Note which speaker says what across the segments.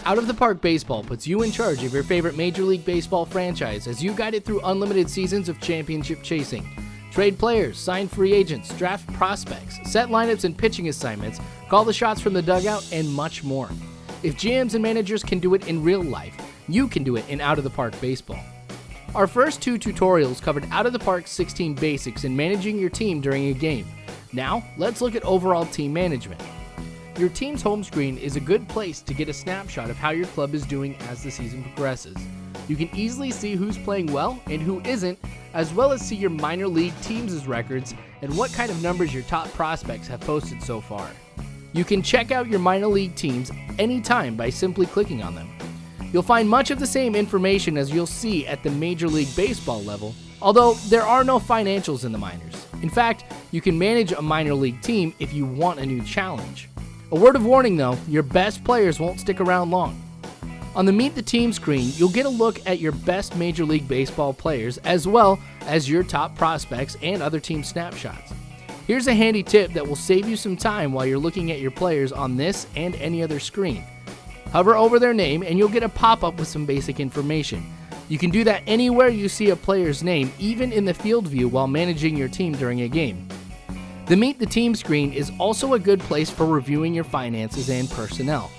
Speaker 1: Out of the Park Baseball puts you in charge of your favorite Major League Baseball franchise as you guide it through unlimited seasons of championship chasing. Trade players, sign free agents, draft prospects, set lineups and pitching assignments, call the shots from the dugout, and much more. If GMs and managers can do it in real life, you can do it in Out of the Park Baseball. Our first 2 tutorials covered Out of the Park's 16 basics in managing your team during a game. Now, let's look at overall team management. Your team's home screen is a good place to get a snapshot of how your club is doing as the season progresses. You can easily see who's playing well and who isn't, as well as see your minor league teams' records and what kind of numbers your top prospects have posted so far. You can check out your minor league teams anytime by simply clicking on them. You'll find much of the same information as you'll see at the Major League Baseball level, although there are no financials in the minors. In fact, you can manage a minor league team if you want a new challenge. A word of warning though, your best players won't stick around long. On the Meet the Team screen, you'll get a look at your best Major League Baseball players as well as your top prospects and other team snapshots. Here's a handy tip that will save you some time while you're looking at your players on this and any other screen. Hover over their name and you'll get a pop-up with some basic information. You can do that anywhere you see a player's name, even in the field view while managing your team during a game. The Meet the Team screen is also a good place for reviewing your finances and personnel.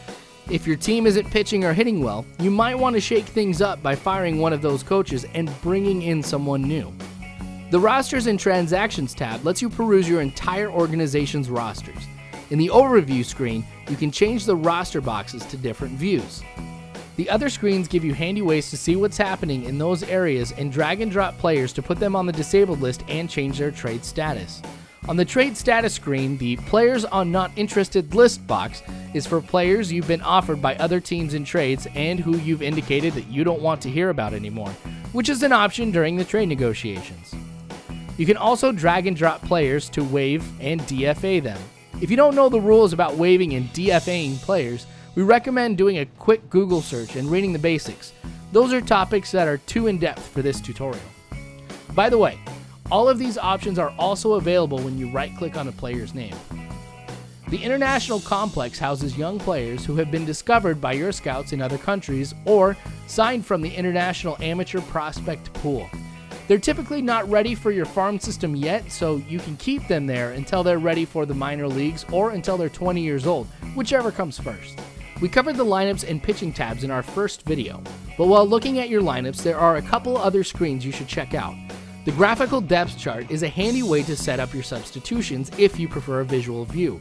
Speaker 1: If your team isn't pitching or hitting well, you might want to shake things up by firing one of those coaches and bringing in someone new. The Rosters and Transactions tab lets you peruse your entire organization's rosters. In the Overview screen, you can change the roster boxes to different views. The other screens give you handy ways to see what's happening in those areas and drag and drop players to put them on the disabled list and change their trade status. On the trade status screen, the Players on Not Interested list box is for players you've been offered by other teams in trades and who you've indicated that you don't want to hear about anymore, which is an option during the trade negotiations. You can also drag and drop players to waive and DFA them. If you don't know the rules about waiving and DFAing players, we recommend doing a quick Google search and reading the basics. Those are topics that are too in-depth for this tutorial. By the way, all of these options are also available when you right-click on a player's name. The International Complex houses young players who have been discovered by your scouts in other countries or signed from the International Amateur Prospect Pool. They're typically not ready for your farm system yet, so you can keep them there until they're ready for the minor leagues or until they're 20 years old, whichever comes first. We covered the lineups and pitching tabs in our first video, but while looking at your lineups, there are a couple other screens you should check out. The graphical depth chart is a handy way to set up your substitutions if you prefer a visual view.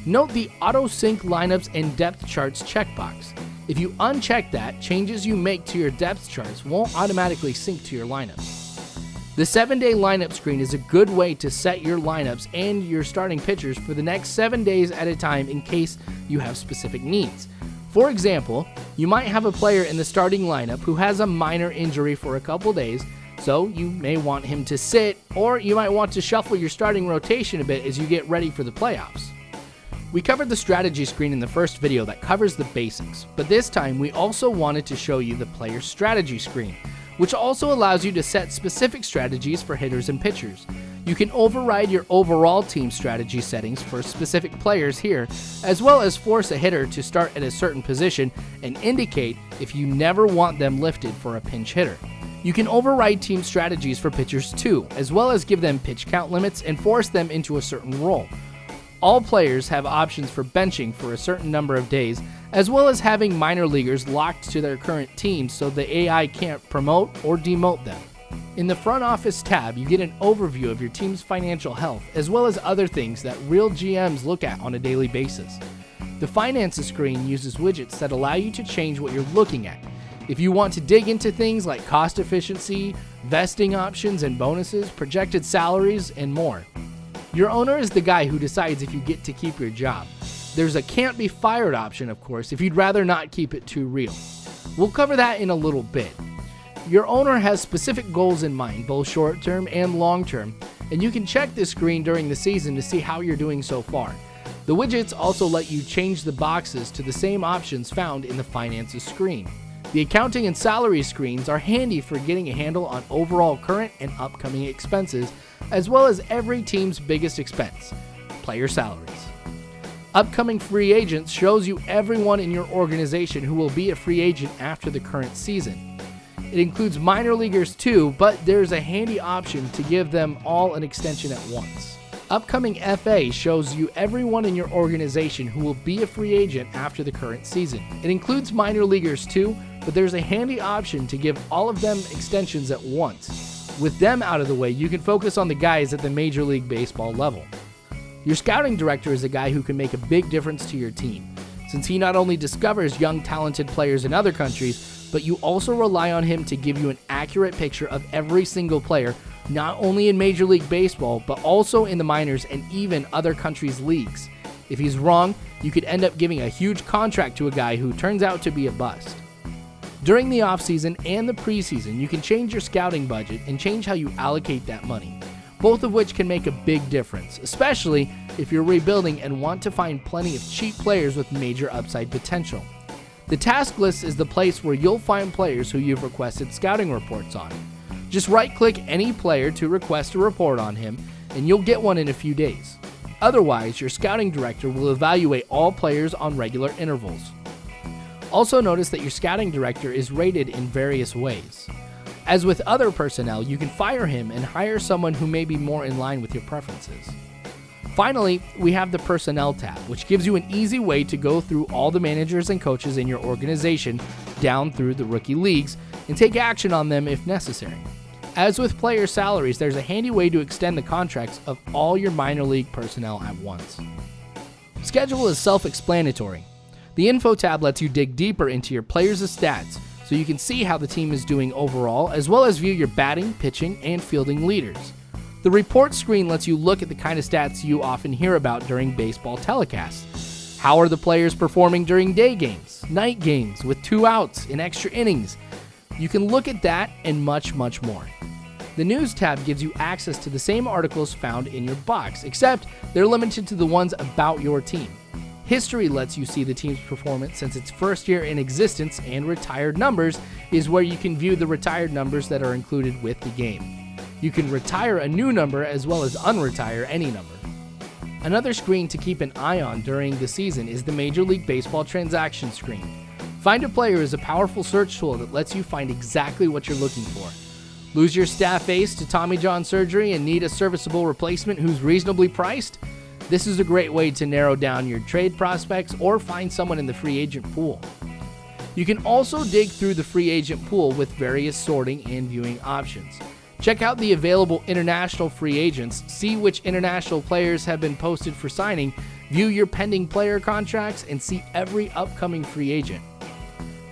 Speaker 1: Note the auto sync lineups and depth charts checkbox. If you uncheck that, changes you make to your depth charts won't automatically sync to your lineups. The 7-day lineup screen is a good way to set your lineups and your starting pitchers for the next 7 days at a time in case you have specific needs. For example, you might have a player in the starting lineup who has a minor injury for a couple days, so you may want him to sit, or you might want to shuffle your starting rotation a bit as you get ready for the playoffs. We covered the strategy screen in the first video that covers the basics, but this time we also wanted to show you the player strategy screen, which also allows you to set specific strategies for hitters and pitchers. You can override your overall team strategy settings for specific players here, as well as force a hitter to start at a certain position and indicate if you never want them lifted for a pinch hitter. You can override team strategies for pitchers too, as well as give them pitch count limits and force them into a certain role. All players have options for benching for a certain number of days, as well as having minor leaguers locked to their current team so the AI can't promote or demote them. In the Front Office tab, you get an overview of your team's financial health, as well as other things that real GMs look at on a daily basis. The Finances screen uses widgets that allow you to change what you're looking at. If you want to dig into things like cost efficiency, vesting options and bonuses, projected salaries, and more. Your owner is the guy who decides if you get to keep your job. There's a can't be fired option, of course, if you'd rather not keep it too real. We'll cover that in a little bit. Your owner has specific goals in mind, both short-term and long-term, and you can check this screen during the season to see how you're doing so far. The widgets also let you change the boxes to the same options found in the Finances screen. The accounting and salary screens are handy for getting a handle on overall current and upcoming expenses, as well as every team's biggest expense, player salaries. Upcoming free agents shows you everyone in your organization who will be a free agent after the current season. It includes minor leaguers too, but there's a handy option to give them all an extension at once. Upcoming FA shows you everyone in your organization who will be a free agent after the current season. It includes minor leaguers too, but there's a handy option to give all of them extensions at once. With them out of the way, you can focus on the guys at the Major League Baseball level. Your scouting director is a guy who can make a big difference to your team, since he not only discovers young talented players in other countries, but you also rely on him to give you an accurate picture of every single player, not only in Major League Baseball, but also in the minors and even other countries' leagues. If he's wrong, you could end up giving a huge contract to a guy who turns out to be a bust. During the offseason and the preseason, you can change your scouting budget and change how you allocate that money, both of which can make a big difference, especially if you're rebuilding and want to find plenty of cheap players with major upside potential. The task list is the place where you'll find players who you've requested scouting reports on. Just right-click any player to request a report on him, and you'll get one in a few days. Otherwise, your scouting director will evaluate all players on regular intervals. Also notice that your scouting director is rated in various ways. As with other personnel, you can fire him and hire someone who may be more in line with your preferences. Finally, we have the Personnel tab, which gives you an easy way to go through all the managers and coaches in your organization down through the rookie leagues and take action on them if necessary. As with player salaries, there's a handy way to extend the contracts of all your minor league personnel at once. Schedule is self-explanatory. The Info tab lets you dig deeper into your players' stats so you can see how the team is doing overall, as well as view your batting, pitching, and fielding leaders. The report screen lets you look at the kind of stats you often hear about during baseball telecasts. How are the players performing during day games, night games, with 2 outs, and extra innings? You can look at that and much, much more. The News tab gives you access to the same articles found in your box, except they're limited to the ones about your team. History lets you see the team's performance since its first year in existence, and Retired Numbers is where you can view the retired numbers that are included with the game. You can retire a new number as well as unretire any number. Another screen to keep an eye on during the season is the Major League Baseball transaction screen. Find a Player is a powerful search tool that lets you find exactly what you're looking for. Lose your staph ace to Tommy John surgery and need a serviceable replacement who's reasonably priced? This is a great way to narrow down your trade prospects or find someone in the free agent pool. You can also dig through the free agent pool with various sorting and viewing options. Check out the available international free agents, see which international players have been posted for signing, view your pending player contracts, and see every upcoming free agent.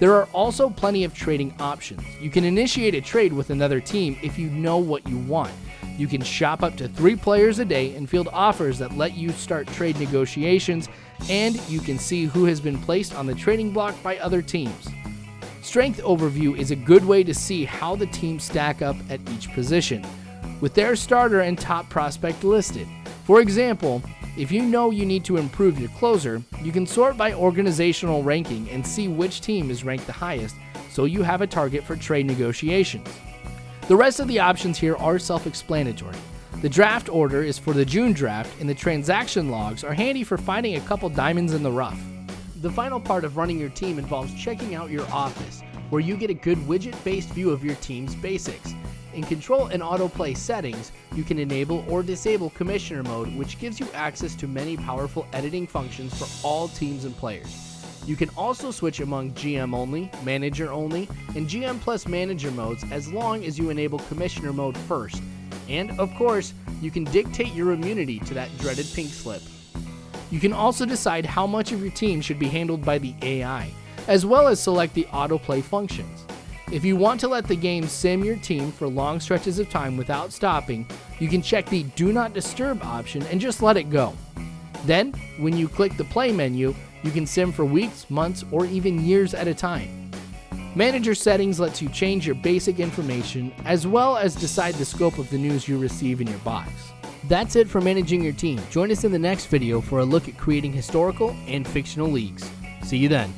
Speaker 1: There are also plenty of trading options. You can initiate a trade with another team if you know what you want. You can shop up to 3 players a day and field offers that let you start trade negotiations, and you can see who has been placed on the trading block by other teams. Strength Overview is a good way to see how the teams stack up at each position, with their starter and top prospect listed. For example, if you know you need to improve your closer, you can sort by organizational ranking and see which team is ranked the highest, so you have a target for trade negotiations. The rest of the options here are self-explanatory. The draft order is for the June draft, and the transaction logs are handy for finding a couple diamonds in the rough. The final part of running your team involves checking out your office, where you get a good widget-based view of your team's basics. In Control and Autoplay settings, you can enable or disable Commissioner Mode, which gives you access to many powerful editing functions for all teams and players. You can also switch among GM only, Manager only, and GM plus Manager modes as long as you enable Commissioner Mode first. And, of course, you can dictate your immunity to that dreaded pink slip. You can also decide how much of your team should be handled by the AI, as well as select the autoplay functions. If you want to let the game sim your team for long stretches of time without stopping, you can check the Do Not Disturb option and just let it go. Then, when you click the play menu, you can sim for weeks, months, or even years at a time. Manager settings lets you change your basic information, as well as decide the scope of the news you receive in your box. That's it for managing your team. Join us in the next video for a look at creating historical and fictional leagues. See you then.